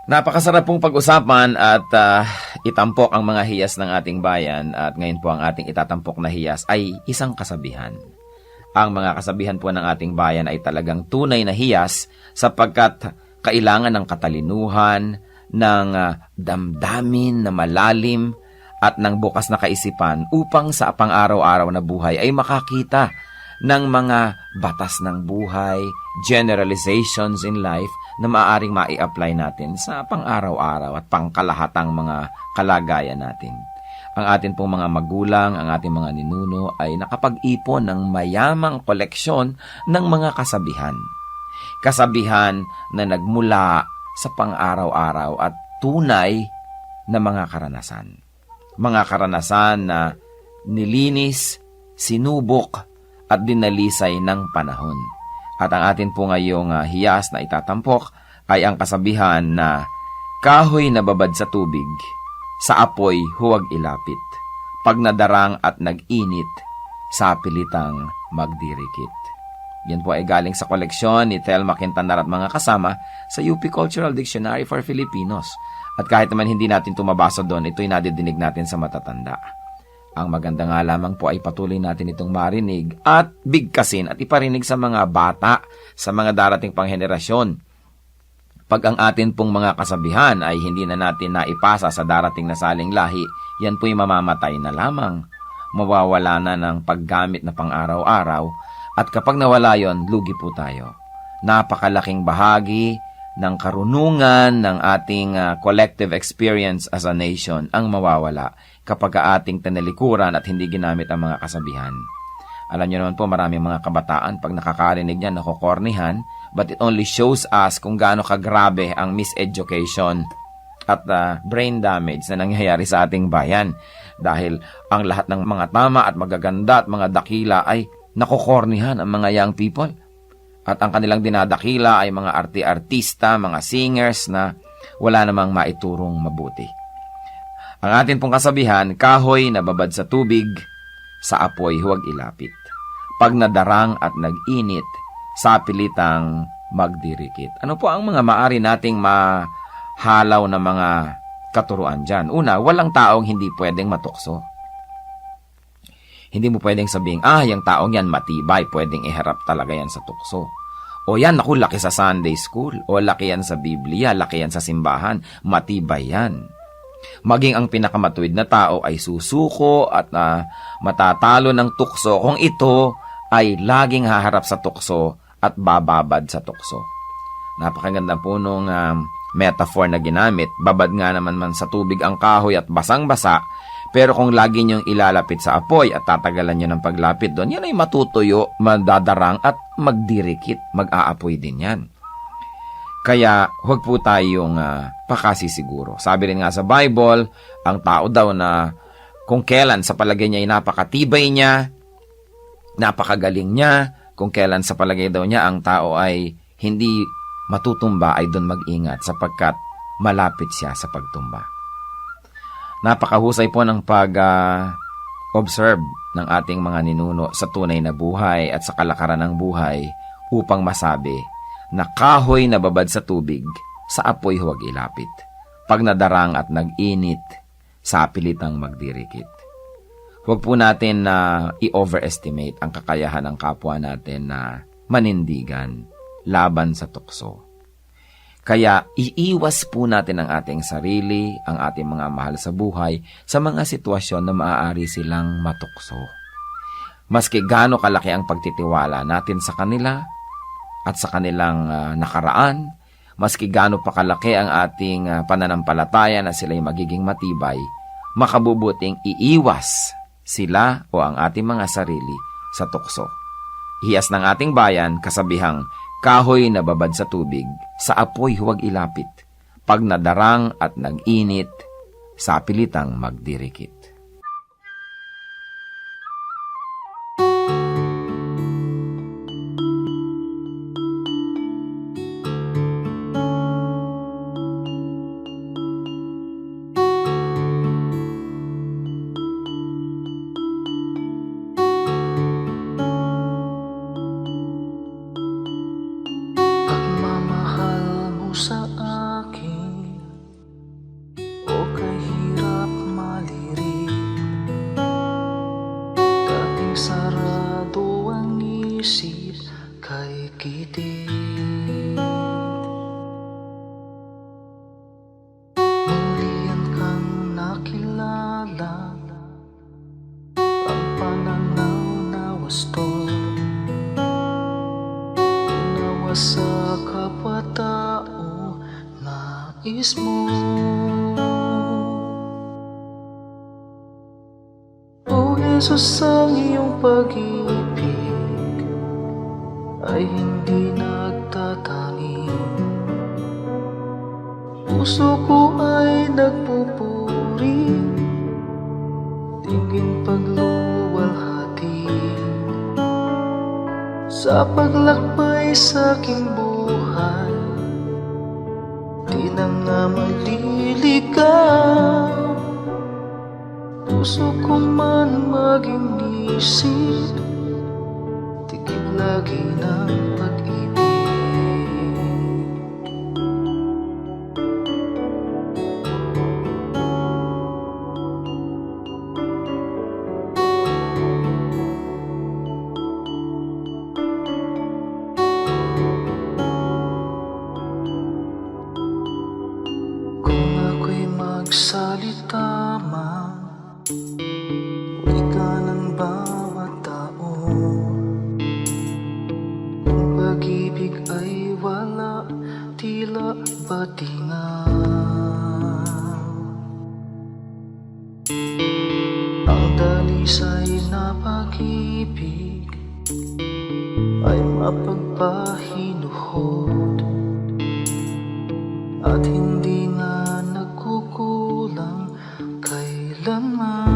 Napakasarap pong pag-usapan at itampok ang mga hiyas ng ating bayan, at ngayon po ang ating itatampok na hiyas ay isang kasabihan. Ang mga kasabihan po ng ating bayan ay talagang tunay na hiyas sapagkat kailangan ng katalinuhan, ng damdamin na malalim at ng bukas na kaisipan upang sa pang-araw-araw na buhay ay makakita ng mga batas ng buhay, generalizations in life na maaaring mai-apply natin sa pang-araw-araw at pangkalahatang mga kalagayan natin. Ang atin pong mga magulang, ang ating mga ninuno ay nakapag-ipon ng mayamang koleksyon ng mga kasabihan. Kasabihan na nagmula sa pang-araw-araw at tunay na mga karanasan. Mga karanasan na nilinis, sinubok, at dinalisay ng panahon. At ang atin po ngayong hiyas na itatampok ay ang kasabihan na kahoy na babad sa tubig, sa apoy huwag ilapit. Pag nadarang at nag-init, sa pilitang magdirikit. Yan po ay galing sa koleksyon ni Thelma Quintanar at mga kasama sa UP Cultural Dictionary for Filipinos. At kahit naman hindi natin tumabasa doon, ito'y nadidinig natin sa matatanda. Ang maganda nga lamang po ay patuloy natin itong marinig at bigkasin at iparinig sa mga bata, sa mga darating pang henerasyon. Pag ang atin pong mga kasabihan ay hindi na natin naipasa sa darating na saling lahi, yan po'y mamamatay na lamang. Mawawala na ng paggamit na pang-araw-araw, at kapag nawala yon, lugi po tayo. Napakalaking bahagi ng karunungan ng ating collective experience as a nation ang mawawala kapag ating tinalikuran at hindi ginamit ang mga kasabihan. Alam niyo naman po, maraming mga kabataan pag nakakarinig niyan, nakokornihan, but it only shows us kung gaano kagrabe ang miseducation at brain damage na nangyayari sa ating bayan. Dahil ang lahat ng mga tama at magaganda at mga dakila ay nakokornihan ang mga young people. At ang kanilang dinadakila ay mga artista, mga singers na wala namang maiturong mabuti. Ang atin pong kasabihan, kahoy na babad sa tubig, sa apoy huwag ilapit. Pag nadarang at nag-init, sa pilitang magdirikit. Ano po ang mga maari nating mahalaw na mga katuruan dyan? Una, walang taong hindi pwedeng matukso. Hindi mo pwedeng sabing, yung taong yan matibay, pwedeng iharap talaga yan sa tukso. O yan, naku, laki sa Sunday school. O laki yan sa Biblia, laki yan sa simbahan. Matibay yan. Maging ang pinakamatuwid na tao ay susuko at matatalo ng tukso kung ito ay laging haharap sa tukso at bababad sa tukso. Napakaganda po nung metaphor na ginamit. Babad nga naman sa tubig ang kahoy at basang-basa. Pero kung lagi niyong ilalapit sa apoy at tatagalan niyo ng paglapit doon, yan ay matutuyo, madadarang at magdirikit, mag-aapoy din yan. Kaya huwag po tayong pakasisiguro. Sabi rin nga sa Bible, ang tao daw na kung kailan sa palagay niya ay napakatibay niya, napakagaling niya, kung kailan sa palagay daw niya ang tao ay hindi matutumba, ay doon mag-ingat sapagkat malapit siya sa pagtumba. Napakahusay po ng pag-observe ng ating mga ninuno sa tunay na buhay at sa kalakaran ng buhay upang masabi na kahoy na babad sa tubig, sa apoy huwag ilapit. Pag nadarang at nag-init, sa pilitang magdirikit. Huwag po natin i-overestimate ang kakayahan ng kapwa natin na manindigan laban sa tukso. Kaya iiwas po natin ang ating sarili, ang ating mga mahal sa buhay, sa mga sitwasyon na maaari silang matukso. Maski gaano kalaki ang pagtitiwala natin sa kanila at sa kanilang nakaraan, maski gaano pa kalaki ang ating pananampalataya na sila'y magiging matibay, makabubuting iiwas sila o ang ating mga sarili sa tukso. Hiyas ng ating bayan, kasabihang, kahoy na babad sa tubig, sa apoy huwag ilapit. Pag nadarang at nag-init, sa pilitang magdirikit. Pagmamahal mo sa akin nais mo. O Jesus, ang iyong pag-ibig ay hindi nagtatangi. Puso ko ay nagpupuri, tingin pagluwalhati sa paglakbay sa aking buhay. Di na nga maliligaw, puso ko man maging isip, tikip lagi ng pag-ibig. Kung ako'y magsalita man, wika ng bawat tao, kung pag-ibig ay wala, tila batingaw. Ang dalisay na pag-ibig ay mapagpahinuhod at hindi nga nagkukulang kailanman.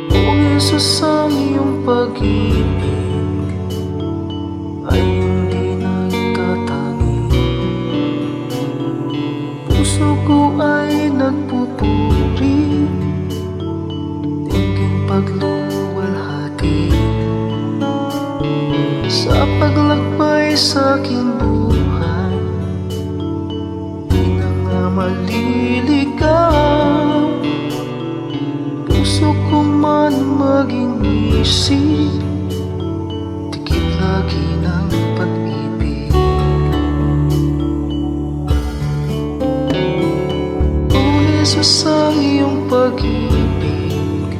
O Jesus, ang iyong pag-ibig ay hindi nagtatangi. Puso ko ay nagpupuri, tingin pagluwalhati sa paglakbay sa aking buhay. Di na nga maliligaw, puso ko man maging isip, tikip lagi ng pag-ibig. O Jesus, ang iyong pag-ibig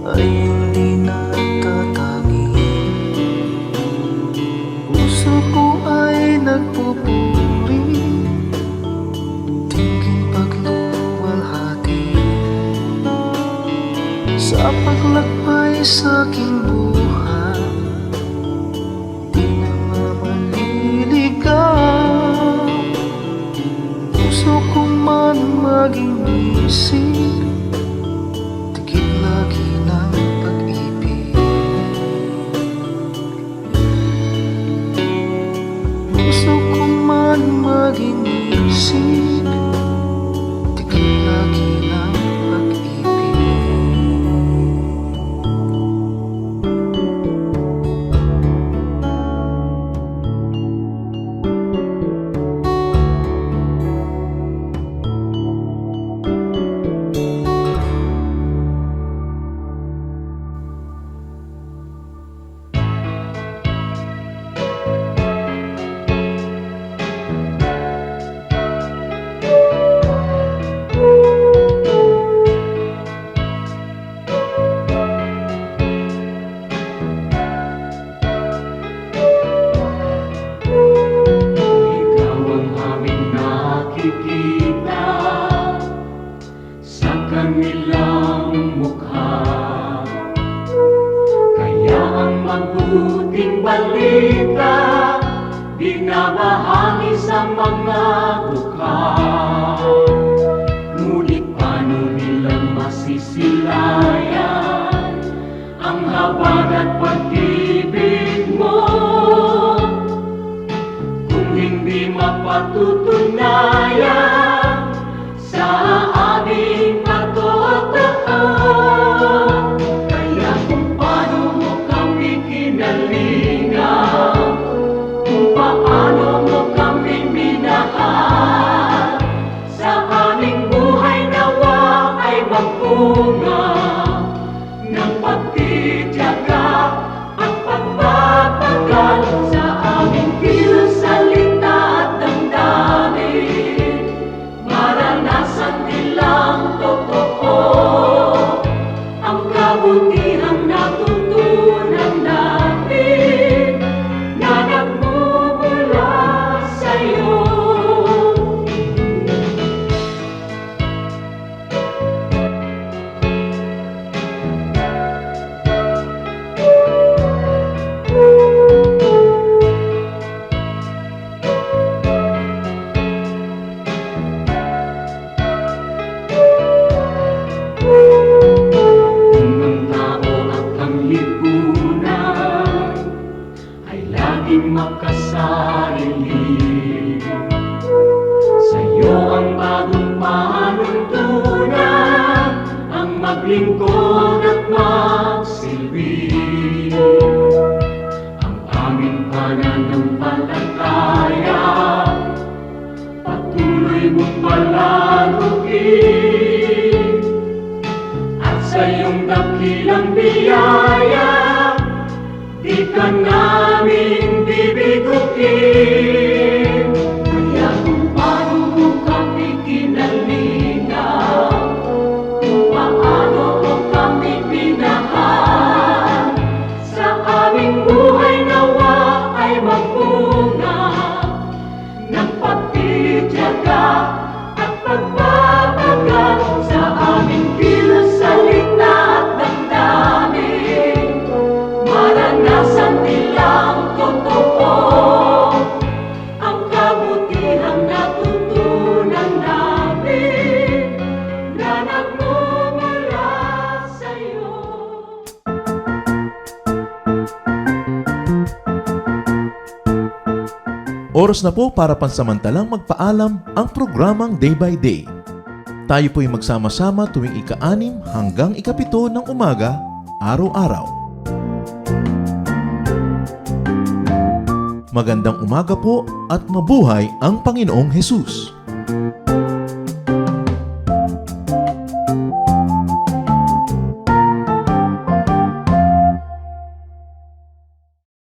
ay hindi nagtatangi. Puso ko ay nagpupuri, tingin pagluwalhati sa paglakbay sa aking buhay. Di na nga maliligaw, puso ko man maging isip, tikip lagi ng pag-ibig. Puso ko man maging isip, tikip lagi ng pag-ibig. Ikaw ang aming nakikita sa kanilang mukha, kaya ang mabuting balita binabahagi sa mga dukha. Ngunit paano nilang masisilayan ang habag at pag-ibig mo kung hindi mapatutunayan sa aming patotoo? Kaya kung paano mo kami kinalingan, kung paano mo kami minahal, makasarili. Sa'yo ang bagong panuntunan, ang maglingkod at magsilbi. Ang aming pananampalataya, patuloy mong palaguin. At sa iyong dakilang biyaya, di ka namin bibiguin. Kaya kung paano mo kami kinalinaw, kung paano mo kami pinahal, sa aming buhay nawa ay magbunga ng pagtitiyaga at pagbabagal sa aming kilos, salita at damdamin. Maranasan nilang totoo ang kabutihang natutunan namin na nagmumula sa'yo. Oras na po para pansamantalang magpaalam ang programang Day by Day. Tayo po'y magsama-sama tuwing ika-6 hanggang ika-7 ng umaga, araw-araw. Magandang umaga po at mabuhay ang Panginoong Hesus!